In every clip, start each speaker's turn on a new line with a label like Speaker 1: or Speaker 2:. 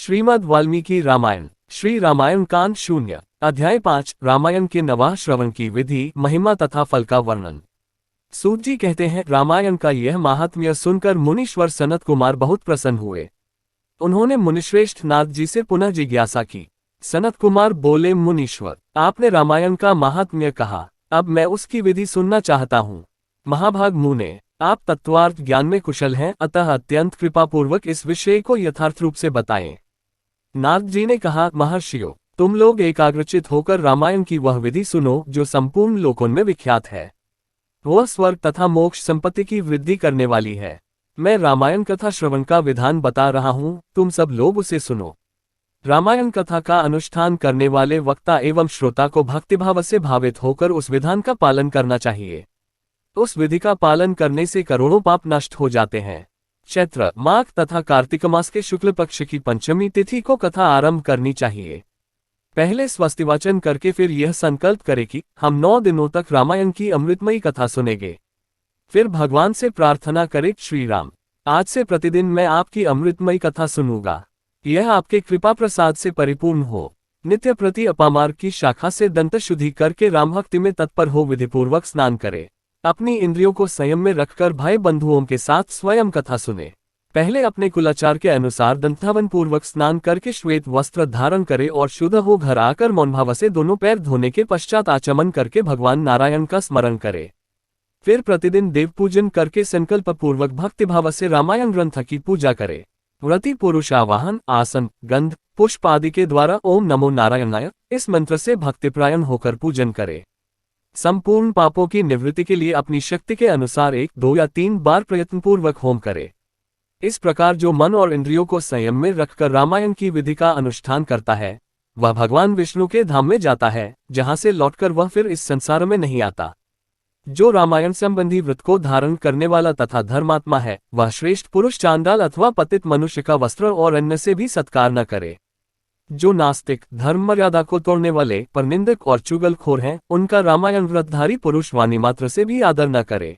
Speaker 1: श्रीमद् वाल्मीकि रामायण श्री रामायण कांड 0 अध्याय 5 रामायण के नवाह श्रवण की विधि महिमा तथा फल का वर्णन। सूत जी कहते हैं, रामायण का यह महात्म्य सुनकर मुनीश्वर सनत कुमार बहुत प्रसन्न हुए। उन्होंने मुनिश्रेष्ठ नारद जी से पुनः जिज्ञासा की। सनत कुमार बोले, मुनीश्वर, आपने रामायण का महात्म्य कहा, अब मैं उसकी विधि सुनना चाहता हूँ। महाभाग मुने, आप तत्वार्थ ज्ञान में कुशल हैं, अतः अत्यंत कृपापूर्वक इस विषय को यथार्थ रूप से बताएं। नारद जी ने कहा, महर्षियों, तुम लोग एकाग्रचित होकर रामायण की वह विधि सुनो जो संपूर्ण लोकों में विख्यात है। वह स्वर्ग तथा मोक्ष संपत्ति की वृद्धि करने वाली है। मैं रामायण कथा श्रवण का विधान बता रहा हूँ, तुम सब लोग उसे सुनो। रामायण कथा का अनुष्ठान करने वाले वक्ता एवं श्रोता को भक्तिभाव से भावित होकर उस विधान का पालन करना चाहिए। उस विधि का पालन करने से करोड़ों पाप नष्ट हो जाते हैं। चैत्र माघ तथा कार्तिक मास के शुक्ल पक्ष की पंचमी तिथि को कथा आरंभ करनी चाहिए। पहले स्वस्तिवाचन करके फिर यह संकल्प करें कि हम 9 दिनों तक रामायण की अमृतमयी कथा सुनेंगे। फिर भगवान से प्रार्थना करें, श्री राम, आज से प्रतिदिन मैं आपकी अमृतमयी कथा सुनूंगा। यह आपके कृपा प्रसाद से परिपूर्ण हो। नित्य प्रति अपामार्ग की शाखा से दंत शुद्धि करके रामभक्ति में तत्पर हो विधिपूर्वक स्नान करे। अपनी इंद्रियों को संयम में रखकर भाई बंधुओं के साथ स्वयं कथा सुने। पहले अपने कुलाचार के अनुसार दंतावन पूर्वक स्नान करके श्वेत वस्त्र धारण करे और शुद्ध हो घर आकर मौन भाव से दोनों पैर धोने के पश्चात आचमन करके भगवान नारायण का स्मरण करे। फिर प्रतिदिन देव पूजन करके संकल्प पूर्वक भक्तिभाव से रामायण ग्रंथ की पूजा करे। व्रती पुरुष आवाहन, आसन, गंध, पुष्प आदि के द्वारा ओम नमो नारायणाय इस मंत्र से भक्तिप्रायण होकर पूजन करे। संपूर्ण पापों की निवृत्ति के लिए अपनी शक्ति के अनुसार 1, 2 या 3 बार प्रयत्नपूर्वक होम करे। इस प्रकार जो मन और इंद्रियों को संयम में रखकर रामायण की विधि का अनुष्ठान करता है, वह भगवान विष्णु के धाम में जाता है, जहां से लौटकर वह फिर इस संसार में नहीं आता। जो रामायण संबंधी व्रत को धारण करने वाला तथा धर्मात्मा है, वह श्रेष्ठ पुरुष चांडाल अथवा पतित मनुष्य का वस्त्र और अन्न से भी सत्कार न करे। जो नास्तिक, धर्म मर्यादा को तोड़ने वाले, परनिंदक और चुगलखोर हैं, उनका रामायण व्रतधारी पुरुष वाणी मात्र से भी आदर न करे।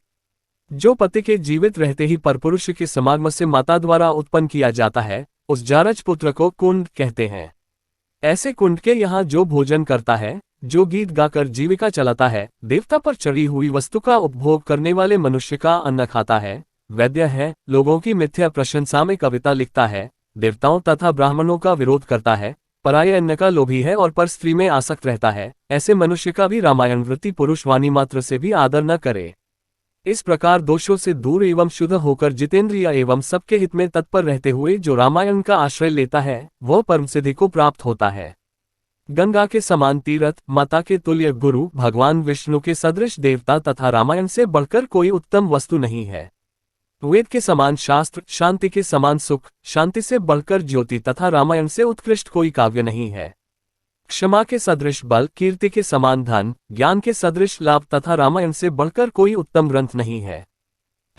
Speaker 1: जो पति के जीवित रहते ही परपुरुष के समागम से माता द्वारा उत्पन्न किया जाता है, उस जारज पुत्र को कुंड कहते हैं। ऐसे कुंड के यहाँ जो भोजन करता है, जो गीत गाकर जीविका चलाता है, देवता पर चढ़ी हुई वस्तु का उपभोग करने वाले मनुष्य का अन्न खाता है, वैद्य है, लोगों की मिथ्या प्रशंसा में कविता लिखता है, देवताओं तथा ब्राह्मणों का विरोध करता है, पराये अन्न का लोभी है और पर स्त्री में आसक्त रहता है, ऐसे मनुष्य का भी रामायण व्रती पुरुष वाणी मात्र से भी आदर न करे। इस प्रकार दोषों से दूर एवं शुद्ध होकर जितेंद्रिय एवं सबके हित में तत्पर रहते हुए जो रामायण का आश्रय लेता है, वह परम सिद्धि को प्राप्त होता है। गंगा के समान तीर्थ, माता के तुल्य गुरु, भगवान विष्णु के सदृश देवता तथा रामायण से बढ़कर कोई उत्तम वस्तु नहीं है। वेद के समान शास्त्र, शांति के समान सुख, शांति से बढ़कर ज्योति तथा रामायण से उत्कृष्ट कोई काव्य नहीं है। क्षमा के सदृश बल, कीर्ति के समान धन, ज्ञान के सदृश लाभ तथा रामायण से बढ़कर कोई उत्तम ग्रंथ नहीं है।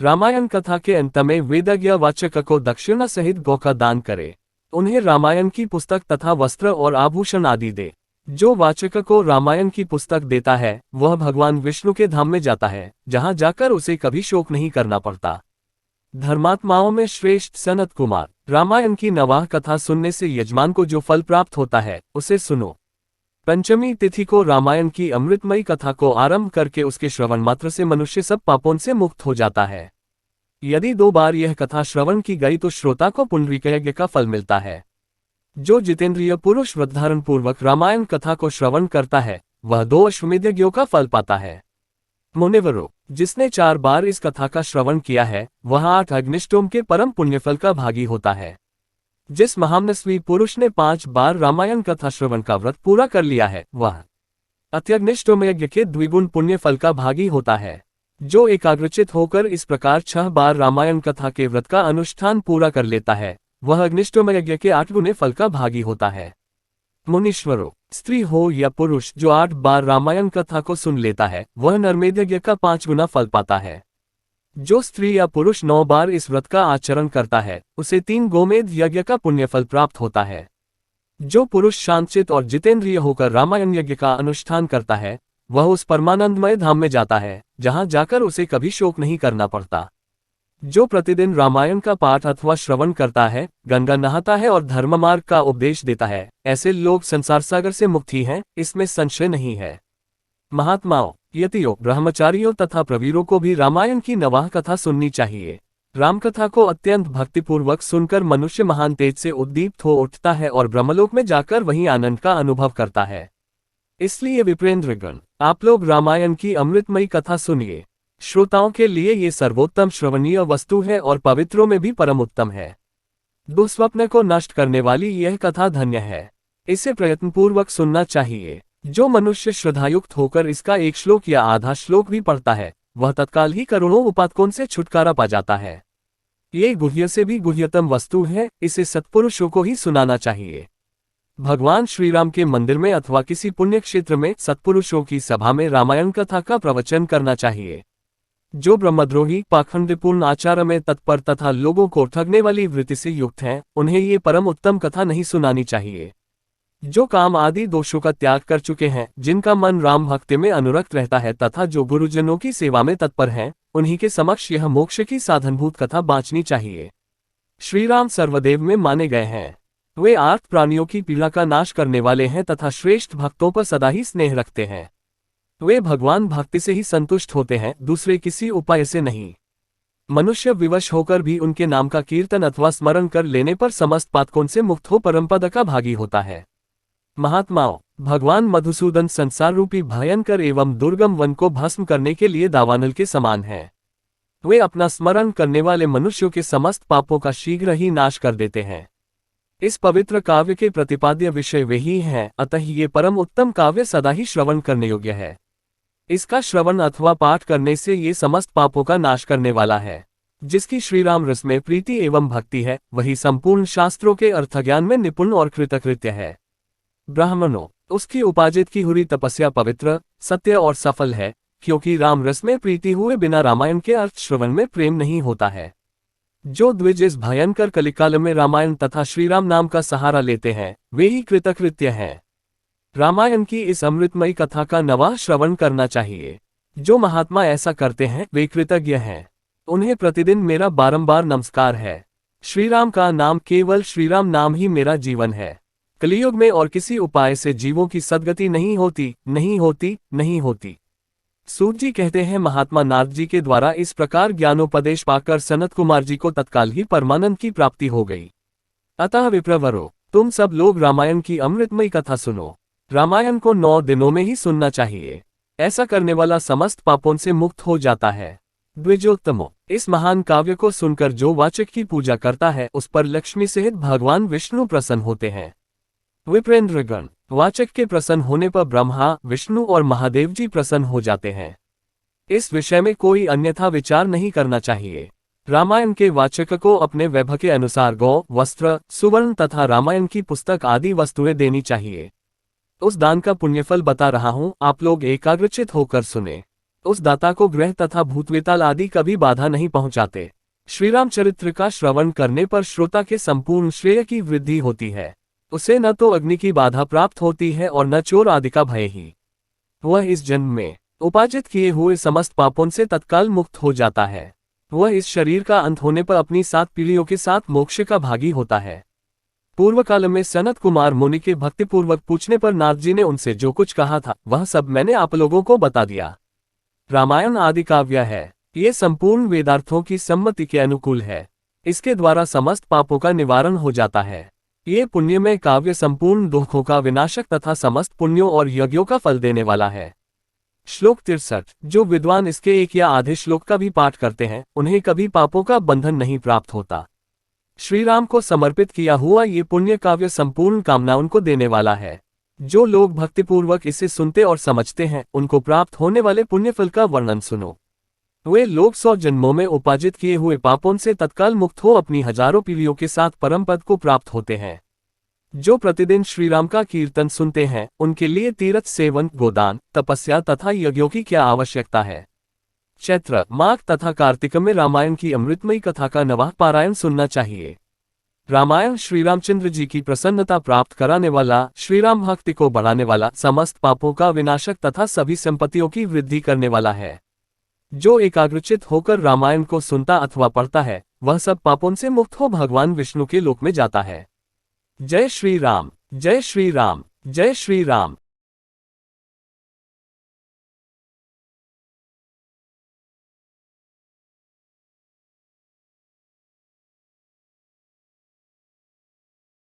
Speaker 1: रामायण कथा के अंत में वेदज्ञ वाचक को दक्षिणा सहित गौ का दान करे। उन्हें रामायण की पुस्तक तथा वस्त्र और आभूषण आदि दे। जो वाचक को रामायण की पुस्तक देता है, वह भगवान विष्णु के धाम में जाता है, जहां जाकर उसे कभी शोक नहीं करना पड़ता। धर्मात्माओं में श्रेष्ठ सनत कुमार, रामायण की नवाह कथा सुनने से यजमान को जो फल प्राप्त होता है, उसे सुनो। पंचमी तिथि को रामायण की अमृतमयी कथा को आरंभ करके उसके श्रवण मात्र से मनुष्य सब पापों से मुक्त हो जाता है। यदि 2 बार यह कथा श्रवण की गई तो श्रोता को पुंडरीक यज्ञ का फल मिलता है। जो जितेंद्रिय पुरुष व्रतधारण पूर्वक रामायण कथा को श्रवण करता है, वह 2 अश्वमेध यज्ञों का फल पाता है। मुनिवरों, जिसने 4 बार इस कथा का श्रवण किया है, वह 8 अग्निष्टोम के परम पुण्यफल का भागी होता है। जिस महामनस्वी पुरुष ने 5 बार रामायण कथा श्रवण का व्रत पूरा कर लिया है, वह अत्यग्निष्टोम यज्ञ के द्विगुण पुण्य फल का भागी होता है। जो एकाग्रचित होकर इस प्रकार 6 बार रामायण कथा के व्रत का अनुष्ठान पूरा कर लेता है, वह अग्निष्टोम यज्ञ के 8 गुने फल का भागी होता है। मुनीश्वरों, स्त्री हो या पुरुष, जो 8 बार रामायण कथा को सुन लेता है, वह नरमेध यज्ञ का 5 गुना फल पाता है। जो स्त्री या पुरुष 9 बार इस व्रत का आचरण करता है, उसे 3 गोमेध यज्ञ का पुण्यफल प्राप्त होता है। जो पुरुष शांतचित और जितेंद्रिय होकर रामायण यज्ञ का अनुष्ठान करता है, वह उस परमानंदमय धाम में जाता है, जहां जाकर उसे कभी शोक नहीं करना पड़ता। जो प्रतिदिन रामायण का पाठ अथवा श्रवण करता है, गंगा नहाता है और धर्म मार्ग का उपदेश देता है, ऐसे लोग संसार सागर से मुक्त ही हैं, इसमें संशय नहीं है। महात्माओं, यतियों, ब्रह्मचारियों तथा प्रवीरों को भी रामायण की नवाह कथा सुननी चाहिए। रामकथा को अत्यंत भक्तिपूर्वक सुनकर मनुष्य महान तेज से उद्दीप्त हो उठता है और ब्रह्मलोक में जाकर वहीं आनंद का अनुभव करता है। इसलिए विप्रेंद्रगण, आप लोग रामायण की अमृतमयी कथा सुनिए। श्रोताओं के लिए ये सर्वोत्तम श्रवणीय वस्तु है और पवित्रों में भी परम उत्तम है। दुस्वप्न को नष्ट करने वाली यह कथा धन्य है। इसे प्रयत्नपूर्वक सुनना चाहिए। जो मनुष्य श्रद्धायुक्त होकर इसका एक श्लोक या आधा श्लोक भी पढ़ता है, वह तत्काल ही करोड़ों उपातकों से छुटकारा पा जाता है। ये गुह्य से भी गुह्यतम वस्तु है, इसे सत्पुरुषों को ही सुनाना चाहिए। भगवान श्रीराम के मंदिर में अथवा किसी पुण्य क्षेत्र में सत्पुरुषों की सभा में रामायण कथा का प्रवचन करना चाहिए। जो ब्रह्मद्रोही, पाखंडपूर्ण आचार में तत्पर तथा लोगों को ठगने वाली वृत्ति से युक्त हैं, उन्हें ये परम उत्तम कथा नहीं सुनानी चाहिए। जो काम आदि दोषों का त्याग कर चुके हैं, जिनका मन राम भक्ति में अनुरक्त रहता है तथा जो गुरुजनों की सेवा में तत्पर हैं, उन्हीं के समक्ष यह मोक्ष की साधनभूत कथा बांचनी चाहिए। श्रीराम सर्वदेव में माने गए हैं। वे आर्त प्राणियों की पीड़ा का नाश करने वाले हैं तथा श्रेष्ठ भक्तों पर सदा ही स्नेह रखते हैं। वे भगवान भक्ति से ही संतुष्ट होते हैं, दूसरे किसी उपाय से नहीं। मनुष्य विवश होकर भी उनके नाम का कीर्तन अथवा स्मरण कर लेने पर समस्त पातकों से मुक्त हो परमपद का भागी होता है। महात्माओं, भगवान मधुसूदन संसार रूपी भयंकर एवं दुर्गम वन को भस्म करने के लिए दावानल के समान हैं। वे अपना स्मरण करने वाले मनुष्यों के समस्त पापों का शीघ्र ही नाश कर देते हैं। इस पवित्र काव्य के प्रतिपाद्य विषय वे ही हैं, अतः ये परम उत्तम काव्य सदा ही श्रवण करने योग्य है। इसका श्रवण अथवा पाठ करने से ये समस्त पापों का नाश करने वाला है। जिसकी श्रीराम रस में प्रीति एवं भक्ति है, वही संपूर्ण शास्त्रों के अर्थज्ञान में निपुण और कृतकृत्य है। ब्राह्मणों, उसकी उपाजित की हुई तपस्या पवित्र, सत्य और सफल है, क्योंकि राम रस में प्रीति हुए बिना रामायण के अर्थ श्रवण में प्रेम नहीं होता है। जो द्विज इस भयंकर कलिकाल में रामायण तथा श्रीराम नाम का सहारा लेते हैं, वे ही कृतकृत्य हैं। रामायण की इस अमृतमयी कथा का नवाह श्रवण करना चाहिए। जो महात्मा ऐसा करते हैं, वे कृतज्ञ हैं। उन्हें प्रतिदिन मेरा बारंबार नमस्कार है। श्रीराम का नाम, केवल श्रीराम नाम ही मेरा जीवन है। कलियुग में और किसी उपाय से जीवों की सद्गति नहीं होती, नहीं होती, नहीं होती। सूत जी कहते हैं, महात्मा नारद जी के द्वारा इस प्रकार ज्ञानोपदेश पाकर सनत कुमार जी को तत्काल ही परमानंद की प्राप्ति हो गई। अतः विप्रवरो, तुम सब लोग रामायण की अमृतमयी कथा सुनो। रामायण को 9 दिनों में ही सुनना चाहिए। ऐसा करने वाला समस्त पापों से मुक्त हो जाता है। द्विजोत्तमो, इस महान काव्य को सुनकर जो वाचक की पूजा करता है, उस पर लक्ष्मी सहित भगवान विष्णु प्रसन्न होते हैं। विप्रेंद्रगण, वाचक के प्रसन्न होने पर ब्रह्मा, विष्णु और महादेव जी प्रसन्न हो जाते हैं। इस विषय में कोई अन्यथा विचार नहीं करना चाहिए। रामायण के वाचक को अपने वैभव के अनुसार गौ, वस्त्र, सुवर्ण तथा रामायण की पुस्तक आदि वस्तुएं देनी चाहिए। उस दान का पुण्यफल बता रहा हूं, आप लोग एकाग्रचित होकर सुने। उस दाता को ग्रह तथा भूतवेताल आदि कभी बाधा नहीं पहुंचाते। श्रीराम चरित्र का श्रवण करने पर श्रोता के संपूर्ण श्रेय की वृद्धि होती है। उसे न तो अग्नि की बाधा प्राप्त होती है और न चोर आदि का भय ही। वह इस जन्म में उपार्जित किए हुए समस्त पापों से तत्काल मुक्त हो जाता है। वह इस शरीर का अंत होने पर अपनी 7 पीढ़ियों के साथ मोक्ष का भागी होता है। पूर्व काल में सनत कुमार मुनि के भक्तिपूर्वक पूछने पर नारद जी ने उनसे जो कुछ कहा था, वह सब मैंने आप लोगों को बता दिया। रामायण आदि काव्य है। ये संपूर्ण वेदार्थों की सम्मति के अनुकूल है। इसके द्वारा समस्त पापों का निवारण हो जाता है। ये पुण्यमय काव्य संपूर्ण दुखों का विनाशक तथा समस्त पुण्यों और यज्ञों का फल देने वाला है। श्लोक 63। जो विद्वान इसके एक या आधे श्लोक का भी पाठ करते हैं, उन्हें कभी पापों का बंधन नहीं प्राप्त होता। श्रीराम को समर्पित किया हुआ ये पुण्य काव्य संपूर्ण कामनाओं को देने वाला है। जो लोग भक्तिपूर्वक इसे सुनते और समझते हैं, उनको प्राप्त होने वाले पुण्यफल का वर्णन सुनो। वे लोग 100 जन्मों में उपार्जित किए हुए पापों से तत्काल मुक्त हो अपनी हजारों पीढ़ियों के साथ परम पद को प्राप्त होते हैं। जो प्रतिदिन श्रीराम का कीर्तन सुनते हैं, उनके लिए तीर्थ सेवन, गोदान, तपस्या तथा यज्ञों की क्या आवश्यकता है। चैत्र, माघ तथा कार्तिक में रामायण की अमृतमयी कथा का नवाह पारायण सुनना चाहिए। रामायण श्रीरामचंद्र जी की प्रसन्नता प्राप्त कराने वाला, श्रीराम भक्ति को बढ़ाने वाला, समस्त पापों का विनाशक तथा सभी संपत्तियों की वृद्धि करने वाला है। जो एकाग्रचित होकर रामायण को सुनता अथवा पढ़ता है, वह सब पापों से मुक्त हो भगवान विष्णु के लोक में जाता है। जय श्री राम, जय श्री राम, जय श्री राम।